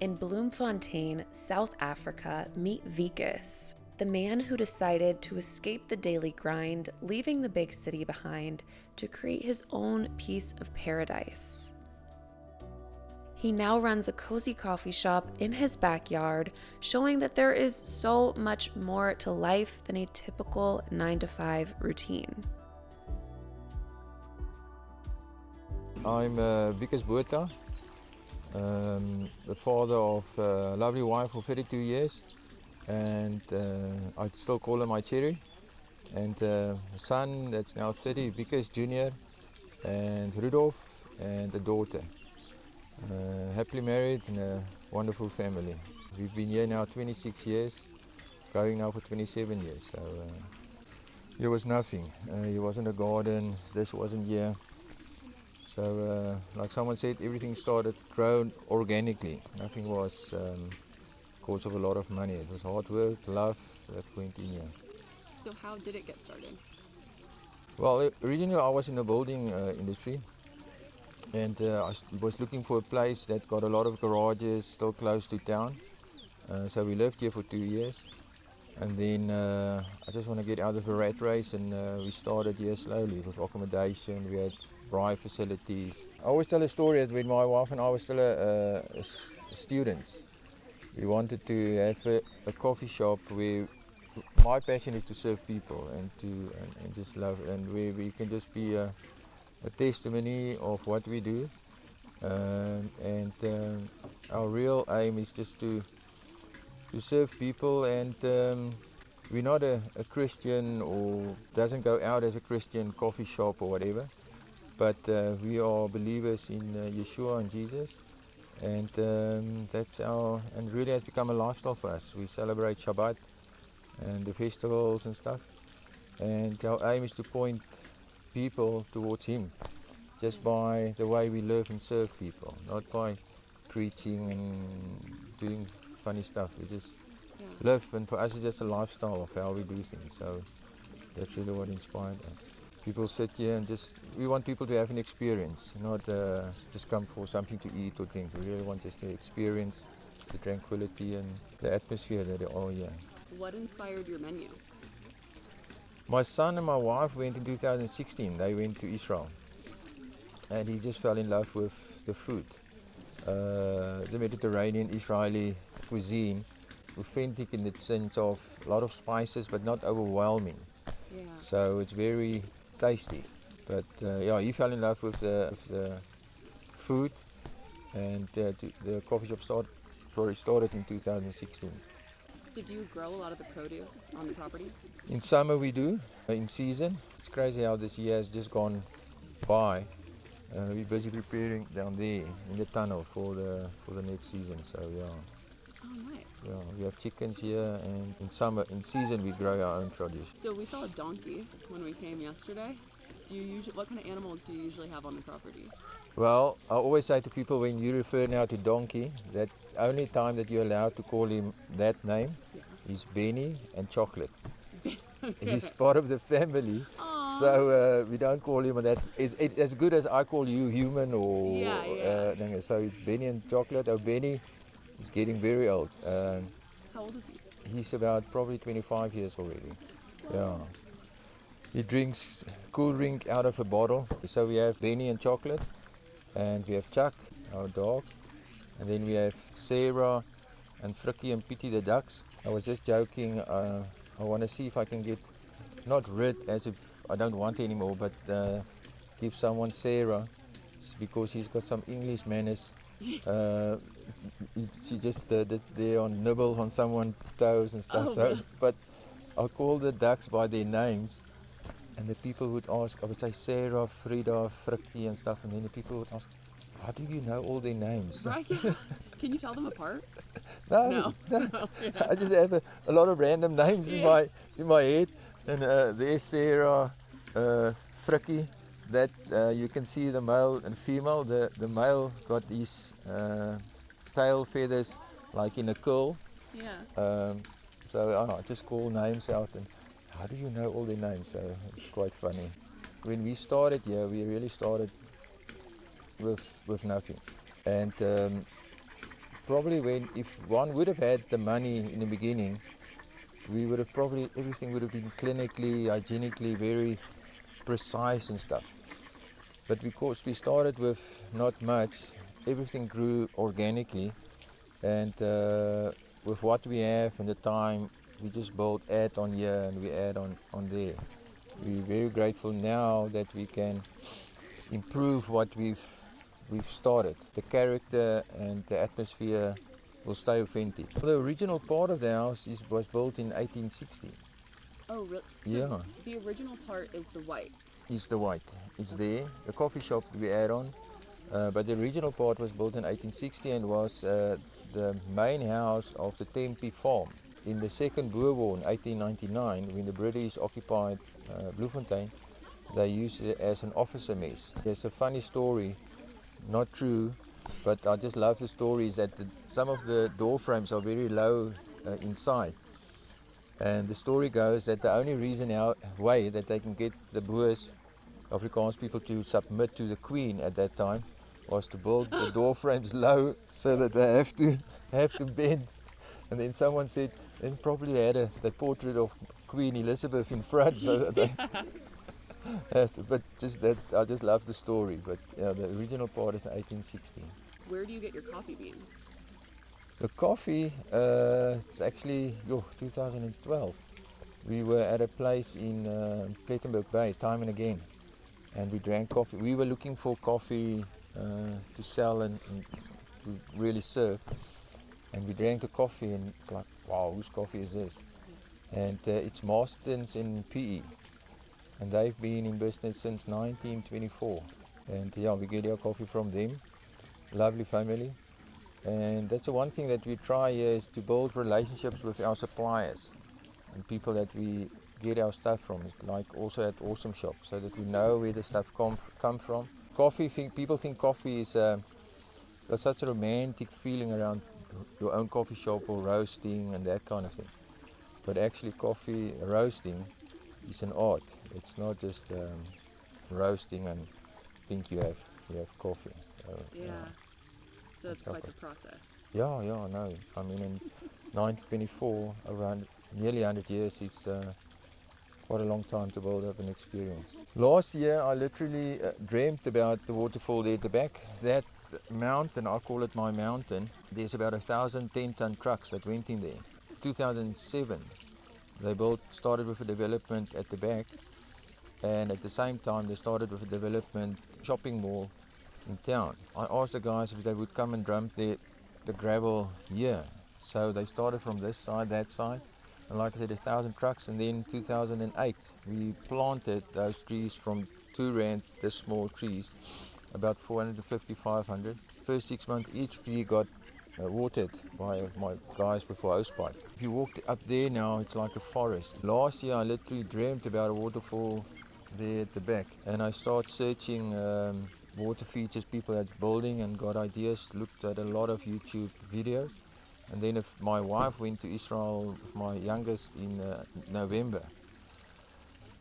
In Bloemfontein, South Africa, meet Wikus, the man who decided to escape the daily grind, leaving the big city behind to create his own piece of paradise. He now runs a cozy coffee shop in his backyard, showing that there is so much more to life than a typical 9-to-5 routine. I'm Wikus, the father of a lovely wife for 32 years, and I still call her my cherry. And a son that's now 30, Wikus Jr., and Rudolph, and a daughter. Happily married in a wonderful family. We've been here now 26 years, going now for 27 years. So here was nothing. Here wasn't a garden, this wasn't here. So like someone said, everything started grown organically. Nothing was because of a lot of money. It was hard work, love that went in here. So how did it get started? Well, originally I was in the building industry, and I was looking for a place that got a lot of garages, still close to town. So we lived here for 2 years, and then I just want to get out of the rat race, and we started here slowly with accommodation. We had braai facilities. I always tell a story that when my wife and I were still students, we wanted to have a coffee shop where my passion is to serve people and just love, and where we can just be a testimony of what we do, and our real aim is just to serve people, and we're not a Christian or doesn't go out as a Christian coffee shop or whatever, but we are believers in Yeshua and Jesus, and that's and really has become a lifestyle for us. We celebrate Shabbat and the festivals and stuff, and our aim is to point people towards Him just by the way we live and serve people, not by preaching and doing funny stuff. We just live, and for us it's just a lifestyle of how we do things. So that's really what inspired us. People sit here and we want people to have an experience, not just come for something to eat or drink. We really want just to experience the tranquility and the atmosphere that they are here. What inspired your menu? My son and my wife went in 2016. They went to Israel, and he just fell in love with the food. The Mediterranean Israeli cuisine, authentic in the sense of a lot of spices but not overwhelming. Yeah. So it's very tasty. But he fell in love with the food, and the coffee shop started in 2016. So do you grow a lot of the produce on the property? In summer we do, in season. It's crazy how this year has just gone by. We're busy preparing down there in the tunnel for the next season. So Oh, nice. yeah, we have chickens here, and in season we grow our own produce. So we saw a donkey when we came yesterday. What kind of animals do you usually have on the property? Well, I always say to people, when you refer now to donkey, that only time that you're allowed to call him that name is Benny and Chocolate. Okay. He's part of the family. Aww. So we don't call him that. It's as good as I call you human or so it's Benny and Chocolate. Oh, Benny is getting very old. How old is he? He's about probably 25 years already. Yeah. He drinks cool drink out of a bottle. So we have Benny and Chocolate, and we have Chuck, our dog, and then we have Sarah and Frikkie and Pietie the ducks. I was just joking. I want to see if I can get, not rid as if I don't want anymore, but give someone Sarah, because he's got some English manners. She just there on nibbles on someone's toes and stuff. But I call the ducks by their names, and the people would ask, I would say Sarah, Frida, Frikkie and stuff, and then the people would ask, how do you know all their names? Right. Can you tell them apart? No. I just have a lot of random names in my head, and there's Sarah, Frikkie. That you can see the male and female. The male got his tail feathers like in a curl. Yeah. So I just call names out, and how do you know all their names? So it's quite funny. When we started here, we really started with nothing, and probably if one would have had the money in the beginning, we would have probably, everything would have been clinically, hygienically, very precise and stuff. But because we started with not much, everything grew organically, and with what we have and the time, we just add on here and we add on there. We're very grateful now that we can improve what we've started. The character and the atmosphere will stay authentic. The original part of the house was built in 1860. Oh, really? So Yeah. the original part is the white. It's the white. It's there. The coffee shop we add on. But the original part was built in 1860 and was the main house of the Tempe farm. In the Second Boer War in 1899, when the British occupied Bloemfontein, they used it as an officer mess. There's a funny story, not true, but I just love the story, is that some of the door frames are very low inside. And the story goes that the only way that they can get the Boers, Afrikaans people, to submit to the Queen at that time was to build the door frames low so that they have to bend. And then someone said, then probably had the portrait of Queen Elizabeth in front, so that they have to. But just that, I just love the story. But yeah, the original part is 1860. Where do you get your coffee beans? The coffee, it's actually 2012. We were at a place in Plettenberg Bay, time and again, and we drank coffee. We were looking for coffee to sell and to really serve, and we drank the coffee, and it's like, wow, whose coffee is this? And it's Marston's in PE, and they've been in business since 1924. And yeah, we get our coffee from them. Lovely family. And that's the one thing that we try here, is to build relationships with our suppliers and people that we get our stuff from, like also at Awesome Shop, so that we know where the stuff come from. People think coffee is got such a romantic feeling around your own coffee shop or roasting and that kind of thing. But actually, coffee roasting is an art. It's not just roasting and think you have coffee. So, Yeah. So it's quite the process. Yeah, no. I mean, in 1924, nearly 100 years, it's quite a long time to build up an experience. Last year, I literally dreamt about the waterfall there at the back. That mountain, I call it my mountain, there's about 1,000 10-ton trucks that went in there. 2007, they started with a development at the back, and at the same time, they started with a development shopping mall in town. I asked the guys if they would come and dump the gravel here. So they started from this side, that side, and like I said, 1,000 trucks. And then 2008, we planted those trees from 2 rand, the small trees, about 450, 500. First 6 months, each tree got watered by my guys with a hosepipe. If you walk up there now, it's like a forest. Last year, I literally dreamt about a waterfall there at the back, and I started searching water features people are building and got ideas, looked at a lot of YouTube videos. And then if my wife went to Israel with my youngest in November,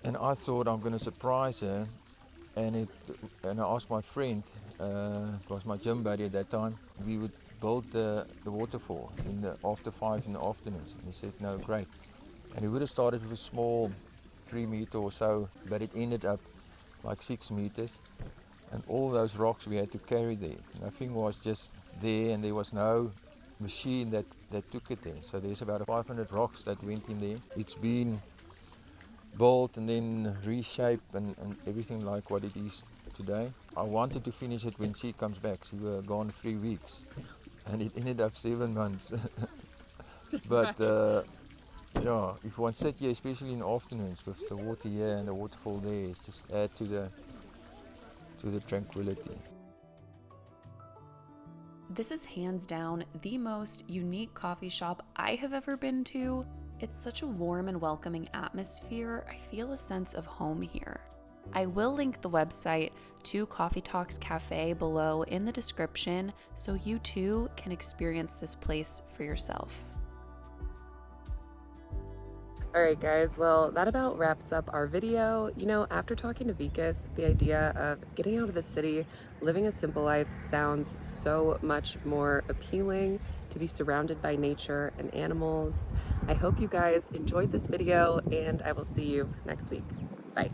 and I thought I'm going to surprise her, and I asked my friend, it was my gym buddy at that time, we would build the waterfall after 5 in the afternoons. And he said, no, great. And we would have started with a small 3 meter or so, but it ended up like 6 meters. And all those rocks we had to carry there. Nothing was just there, and there was no machine that took it there. So there's about 500 rocks that went in there. It's been built and then reshaped and everything like what it is today. I wanted to finish it when she comes back. She was gone 3 weeks, and it ended up 7 months. But yeah, if one sit here, especially in the afternoons with the water here and the waterfall there, it's just add to the tranquility. This is hands down the most unique coffee shop I have ever been to. It's such a warm and welcoming atmosphere. I feel a sense of home here. I will link the website to Coffee Talks Cafe below in the description so you too can experience this place for yourself. Alright guys, well that about wraps up our video. You know, after talking to Wikus, the idea of getting out of the city, living a simple life sounds so much more appealing, to be surrounded by nature and animals. I hope you guys enjoyed this video and I will see you next week. Bye.